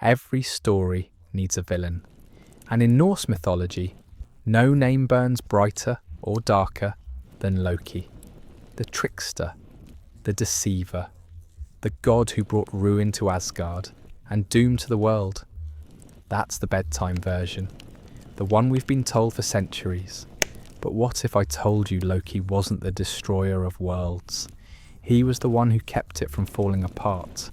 Every story needs a villain. And in Norse mythology, no name burns brighter or darker than Loki, the trickster, the deceiver, the god who brought ruin to Asgard and doom to the world. That's the bedtime version, the one we've been told for centuries. But what if I told you Loki wasn't the destroyer of worlds? He was the one who kept it from falling apart.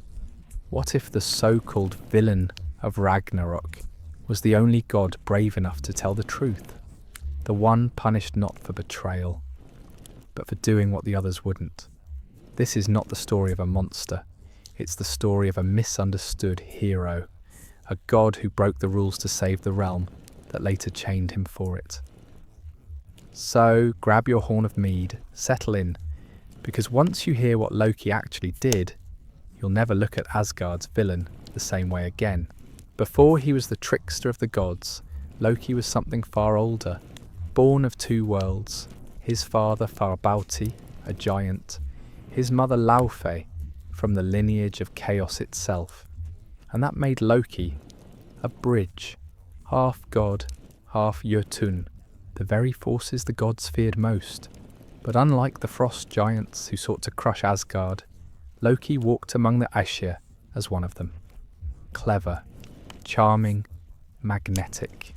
What if the so-called villain of Ragnarok was the only god brave enough to tell the truth? The one punished not for betrayal, but for doing what the others wouldn't. This is not the story of a monster. It's the story of a misunderstood hero, a god who broke the rules to save the realm that later chained him for it. So grab your horn of mead, settle in, because once you hear what Loki actually did, you'll never look at Asgard's villain the same way again. Before he was the trickster of the gods, Loki was something far older, born of two worlds, his father Farbauti, a giant, his mother Laufey, from the lineage of chaos itself. And that made Loki a bridge, half god, half Jotun, the very forces the gods feared most. But unlike the frost giants who sought to crush Asgard, Loki walked among the Aesir as one of them. Clever, charming, magnetic.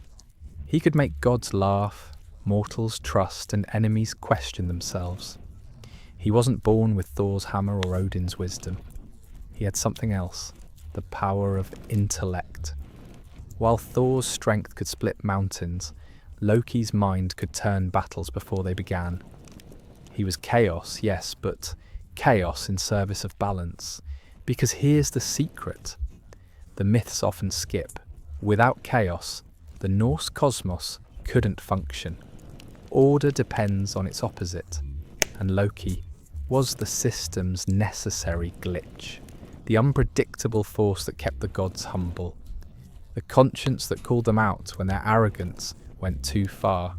He could make gods laugh, mortals trust, and enemies question themselves. He wasn't born with Thor's hammer or Odin's wisdom. He had something else, the power of intellect. While Thor's strength could split mountains, Loki's mind could turn battles before they began. He was chaos, yes, but chaos in service of balance. Because here's the secret. The myths often skip. Without chaos, the Norse cosmos couldn't function. Order depends on its opposite, and Loki was the system's necessary glitch, the unpredictable force that kept the gods humble, the conscience that called them out when their arrogance went too far.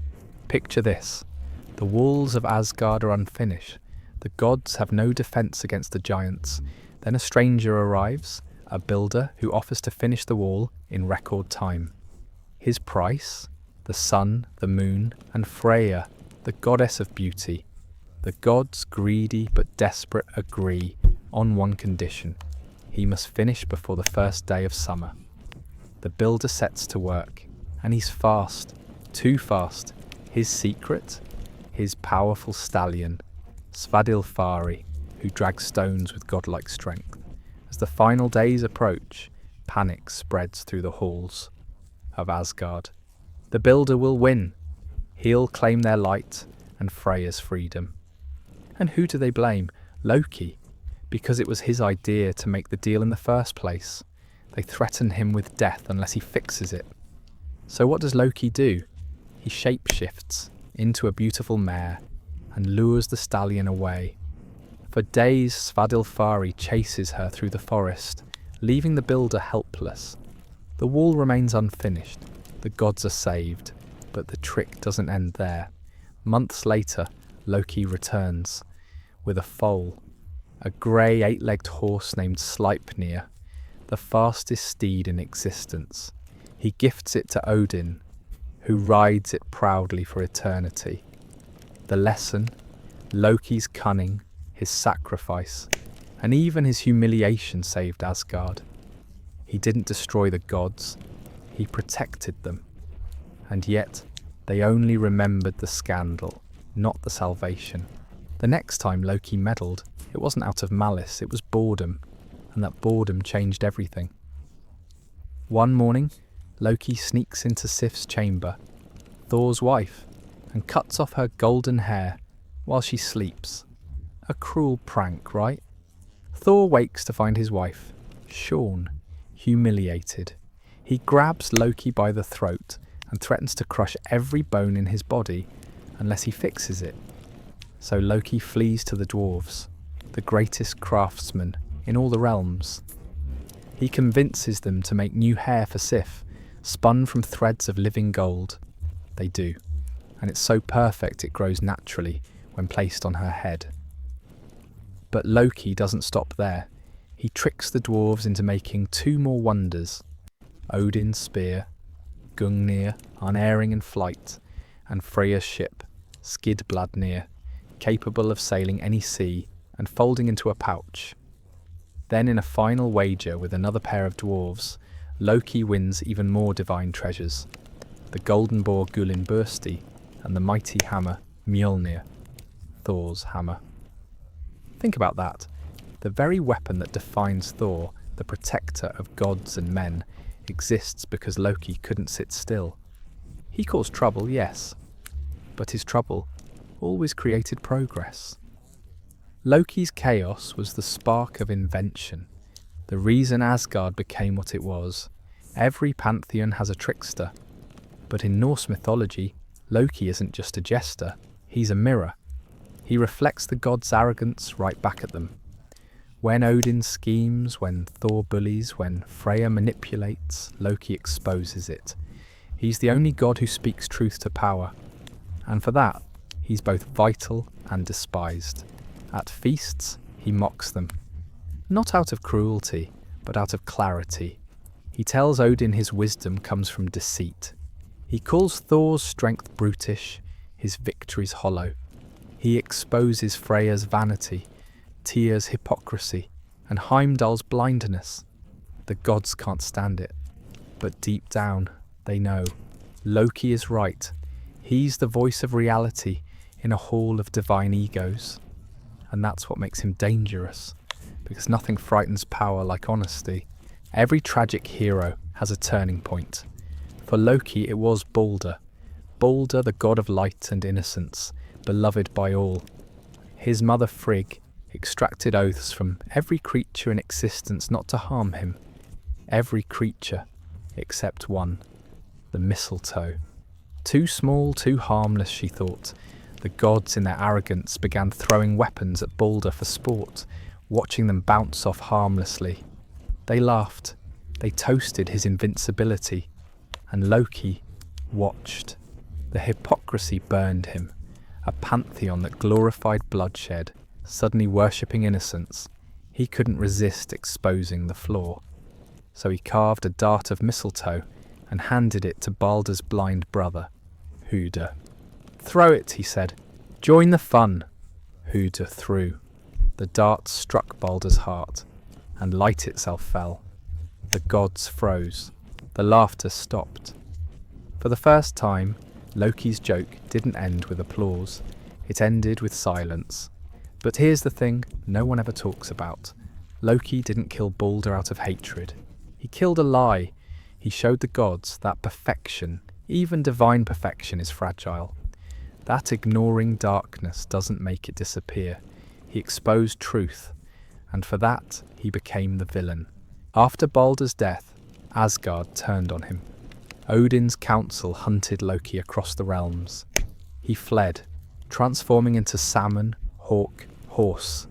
Picture this. The walls of Asgard are unfinished. The gods have no defense against the giants. Then a stranger arrives, a builder who offers to finish the wall in record time. His price? The sun, the moon, and Freya, the goddess of beauty. The gods, greedy but desperate, agree on one condition. He must finish before the first day of summer. The builder sets to work, and he's fast, too fast. His secret? His powerful stallion, Svadilfari, who drags stones with godlike strength. As the final days approach, panic spreads through the halls of Asgard. The builder will win. He'll claim their light and Freya's freedom. And who do they blame? Loki, because it was his idea to make the deal in the first place. They threaten him with death unless he fixes it. So what does Loki do? He shapeshifts into a beautiful mare and lures the stallion away. For days, Svadilfari chases her through the forest, leaving the builder helpless. The wall remains unfinished. The gods are saved, but the trick doesn't end there. Months later, Loki returns with a foal, a grey eight-legged horse named Sleipnir, the fastest steed in existence. He gifts it to Odin, who rides it proudly for eternity. The lesson? Loki's cunning, his sacrifice, and even his humiliation saved Asgard. He didn't destroy the gods, he protected them. And yet, they only remembered the scandal, not the salvation. The next time Loki meddled, it wasn't out of malice, it was boredom, and that boredom changed everything. One morning, Loki sneaks into Sif's chamber, Thor's wife, and cuts off her golden hair while she sleeps. A cruel prank, right? Thor wakes to find his wife, shorn, humiliated. He grabs Loki by the throat and threatens to crush every bone in his body unless he fixes it. So Loki flees to the dwarves, the greatest craftsmen in all the realms. He convinces them to make new hair for Sif, spun from threads of living gold. They do, and it's so perfect it grows naturally when placed on her head. But Loki doesn't stop there. He tricks the dwarves into making two more wonders, Odin's spear, Gungnir, unerring in flight, and Freya's ship, Skidbladnir, capable of sailing any sea and folding into a pouch. Then in a final wager with another pair of dwarves, Loki wins even more divine treasures, the golden boar Gullinbursti and the mighty hammer Mjolnir, Thor's hammer. Think about that. The very weapon that defines Thor, the protector of gods and men, exists because Loki couldn't sit still. He caused trouble, yes, but his trouble always created progress. Loki's chaos was the spark of invention, the reason Asgard became what it was. Every pantheon has a trickster, but in Norse mythology, Loki isn't just a jester, he's a mirror. He reflects the gods' arrogance right back at them. When Odin schemes, when Thor bullies, when Freya manipulates, Loki exposes it. He's the only god who speaks truth to power, and for that, he's both vital and despised. At feasts, he mocks them. Not out of cruelty, but out of clarity. He tells Odin his wisdom comes from deceit. He calls Thor's strength brutish, his victories hollow. He exposes Freya's vanity, Tyr's hypocrisy, and Heimdall's blindness. The gods can't stand it, but deep down, they know. Loki is right. He's the voice of reality in a hall of divine egos. And that's what makes him dangerous, because nothing frightens power like honesty. Every tragic hero has a turning point. For Loki, it was Baldr. Baldr, the god of light and innocence, beloved by all. His mother Frigg extracted oaths from every creature in existence not to harm him. Every creature, except one, the mistletoe. Too small, too harmless, she thought. The gods in their arrogance began throwing weapons at Baldr for sport, watching them bounce off harmlessly. They laughed, they toasted his invincibility, and Loki watched. The hypocrisy burned him. A pantheon that glorified bloodshed, suddenly worshipping innocence. He couldn't resist exposing the flaw. So he carved a dart of mistletoe and handed it to Baldr's blind brother, Huda. "Throw it," he said. "Join the fun." Huda threw. The dart struck Baldr's heart, and light itself fell. The gods froze. The laughter stopped. For the first time, Loki's joke didn't end with applause. It ended with silence. But here's the thing no one ever talks about. Loki didn't kill Baldr out of hatred. He killed a lie. He showed the gods that perfection, even divine perfection, is fragile. That ignoring darkness doesn't make it disappear. He exposed truth, and for that he became the villain. After Baldr's death, Asgard turned on him. Odin's council hunted Loki across the realms. He fled, transforming into salmon, hawk, horse,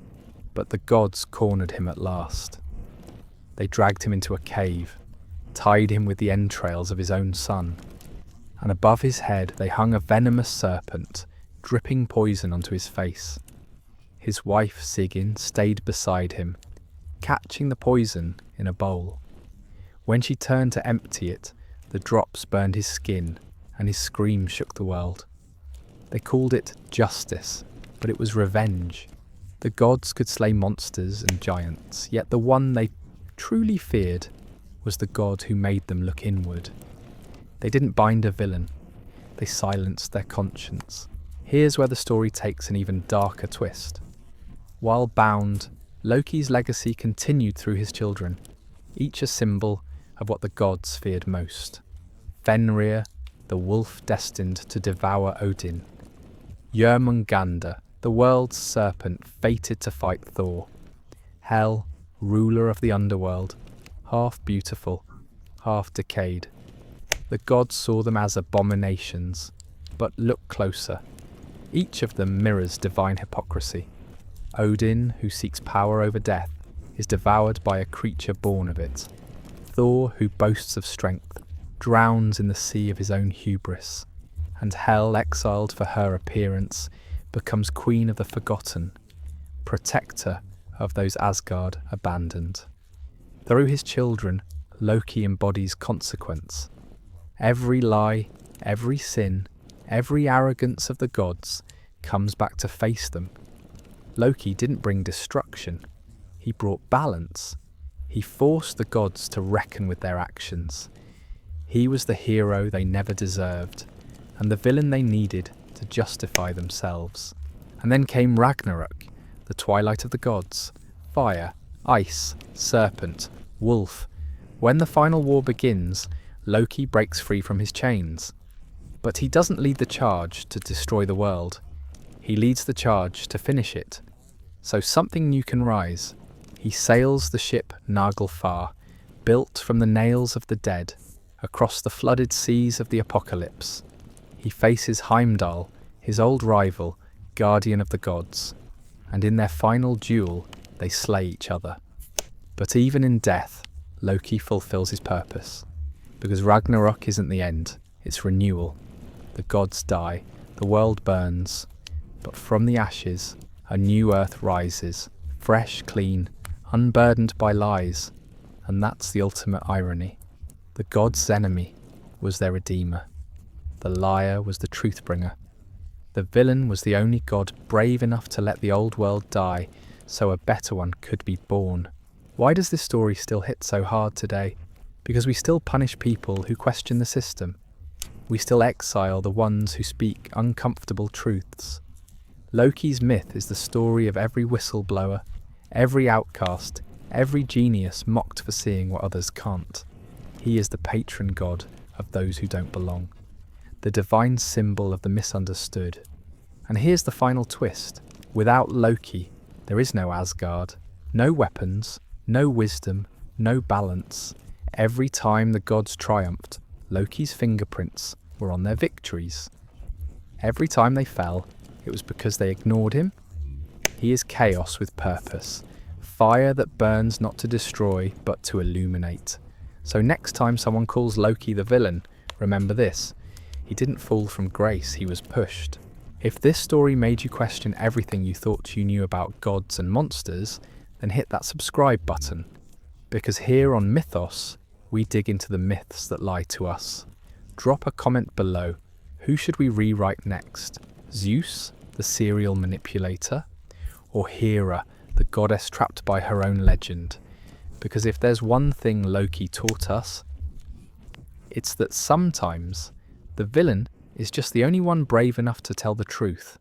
but the gods cornered him at last. They dragged him into a cave, tied him with the entrails of his own son, and above his head they hung a venomous serpent, dripping poison onto his face. His wife Sigyn stayed beside him, catching the poison in a bowl. When she turned to empty it, the drops burned his skin, and his scream shook the world. They called it justice, but it was revenge. The gods could slay monsters and giants, yet the one they truly feared was the god who made them look inward. They didn't bind a villain, they silenced their conscience. Here's where the story takes an even darker twist. While bound, Loki's legacy continued through his children, each a symbol of what the gods feared most. Fenrir, the wolf destined to devour Odin. Jörmungandr, the world's serpent fated to fight Thor. Hel, ruler of the underworld, half beautiful, half decayed. The gods saw them as abominations, but look closer. Each of them mirrors divine hypocrisy. Odin, who seeks power over death, is devoured by a creature born of it. Thor, who boasts of strength, drowns in the sea of his own hubris. And Hel, exiled for her appearance, becomes queen of the forgotten, protector of those Asgard abandoned. Through his children, Loki embodies consequence. Every lie, every sin, every arrogance of the gods comes back to face them. Loki didn't bring destruction. He brought balance. He forced the gods to reckon with their actions. He was the hero they never deserved, and the villain they needed to justify themselves. And then came Ragnarök, the twilight of the gods. Fire, ice, serpent, wolf. When the final war begins, Loki breaks free from his chains. But he doesn't lead the charge to destroy the world. He leads the charge to finish it. So something new can rise. He sails the ship Naglfar, built from the nails of the dead, across the flooded seas of the apocalypse. He faces Heimdall, his old rival, guardian of the gods, and in their final duel, they slay each other. But even in death, Loki fulfills his purpose, because Ragnarok isn't the end, it's renewal. The gods die, the world burns, but from the ashes, a new earth rises, fresh, clean, unburdened by lies, and that's the ultimate irony. The gods' enemy was their redeemer. The liar was the truth bringer. The villain was the only god brave enough to let the old world die so a better one could be born. Why does this story still hit so hard today? Because we still punish people who question the system. We still exile the ones who speak uncomfortable truths. Loki's myth is the story of every whistleblower, every outcast, every genius mocked for seeing what others can't. He is the patron god of those who don't belong, the divine symbol of the misunderstood. And here's the final twist. Without Loki, there is no Asgard, no weapons, no wisdom, no balance. Every time the gods triumphed, Loki's fingerprints were on their victories. Every time they fell, it was because they ignored him. He is chaos with purpose, fire that burns not to destroy, but to illuminate. So next time someone calls Loki the villain, remember this: he didn't fall from grace, he was pushed. If this story made you question everything you thought you knew about gods and monsters, then hit that subscribe button. Because here on Mythos, we dig into the myths that lie to us. Drop a comment below. Who should we rewrite next? Zeus, the serial manipulator? Or Hera, the goddess trapped by her own legend? Because if there's one thing Loki taught us, it's that sometimes the villain is just the only one brave enough to tell the truth.